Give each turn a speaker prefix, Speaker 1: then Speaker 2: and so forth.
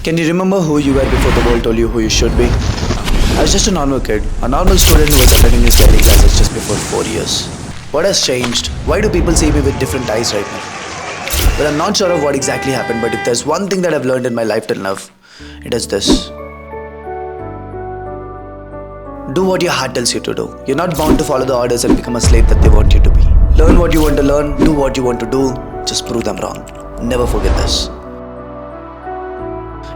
Speaker 1: Can you remember who you were before the world told you who you should be? I was just a normal kid, a normal student who was attending his daily classes just before 4 years. What has changed? Why do people see me with different eyes right now? Well, I'm not sure of what exactly happened, but if there's one thing that I've learned in my life till now, it is this. Do what your heart tells you to do. You're not bound to follow the orders and become a slave that they want you to be. Learn what you want to learn, do what you want to do, just prove them wrong. Never forget this.